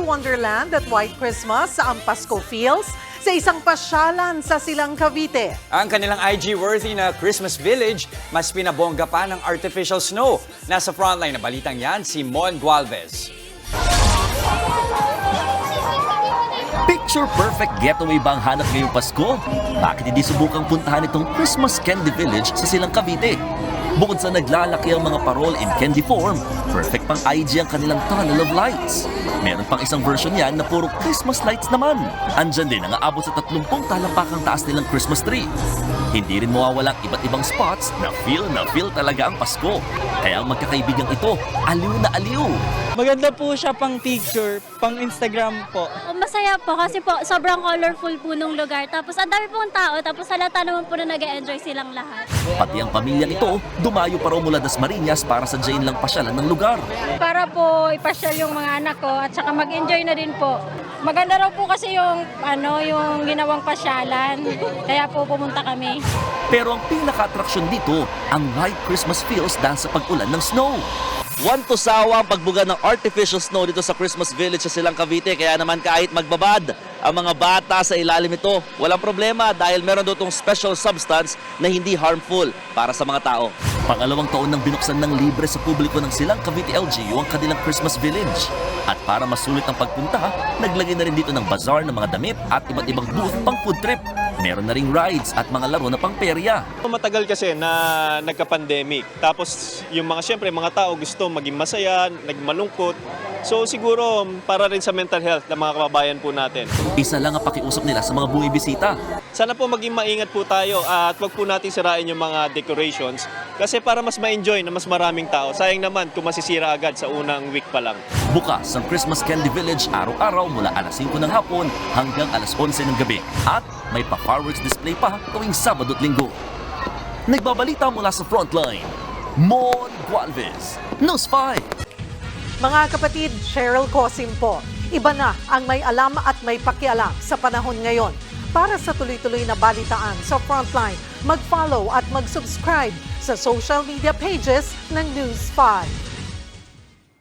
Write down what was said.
Wonderland at White Christmas sa ang Pasko feels sa isang pasyalan sa Silang Cavite. Ang kanilang IG-worthy na Christmas Village, mas pinabongga pa ng artificial snow. Nasa frontline na balitang yan, si Mon Gualvez. Picture-perfect getaway ba ang hanap ngayong Pasko? Bakit hindi subukang puntahan itong Christmas Candy Village sa Silang Cavite? Bukod sa naglalaki ang mga parol in candy form, perfect pang IG ang kanilang tunnel of lights. Meron pang isang version yan na puro Christmas lights naman. Andyan din ang aabot sa 30 talampakang taas nilang Christmas tree. Hindi rin mawawalang iba't ibang spots na feel talaga ang Pasko. Kaya ang magkakaibigang ito, aliw na aliw. Maganda po siya pang picture, pang Instagram po. Masaya po kasi po sobrang colorful po nung lugar. Tapos ang dami pong tao, tapos halata naman po na nag-enjoy silang lahat. Pati ang pamilyang ito, dumayo pa raw mula Dasmariñas para sa Jane lang pasyalan ng lugar. Para po ipasyal yung mga anak ko at saka mag-enjoy na din po. Maganda raw po kasi yung ginawang pasyalan. Kaya po pumunta kami. Pero ang pinaka-attraction dito, ang White Christmas feels dahil sa pag-ulan ng snow. One to sawa ang pagbuga ng artificial snow dito sa Christmas Village sa Silang Cavite. Kaya naman kahit magbabad ang mga bata sa ilalim ito, walang problema dahil meron doon itong special substance na hindi harmful para sa mga tao. Pangalawang taon nang binuksan ng libre sa publiko ng Silang Cavite LGU ang kanilang Christmas Village. At para masulit ang pagpunta, naglagay na rin dito ng bazaar ng mga damit at iba't ibang booth pang food trip. Meron na ring rides at mga laro na pangperya. Matagal kasi na nagka-pandemic. Tapos yung mga tao gusto maging masaya, nagmalungkot. So siguro para rin sa mental health ng mga kababayan po natin. Isa lang ang pakiusap nila sa mga bumibisita. Sana po maging maingat po tayo at wag po natin sirain yung mga decorations kasi para mas ma-enjoy na mas maraming tao. Sayang naman kung masisira agad sa unang week pa lang. Bukas ang Christmas Candy Village araw-araw mula alas 5 ng hapon hanggang alas 11 ng gabi. At may pa-fireworks display pa tuwing Sabado at Linggo. Nagbabalita mula sa frontline, Mon Gualvez, News 5. Mga kapatid, Cheryl Cosim po. Iba na ang may alam at may pakialam sa panahon ngayon. Para sa tuloy-tuloy na balitaan sa Frontline, mag-follow at mag-subscribe sa social media pages ng News 5.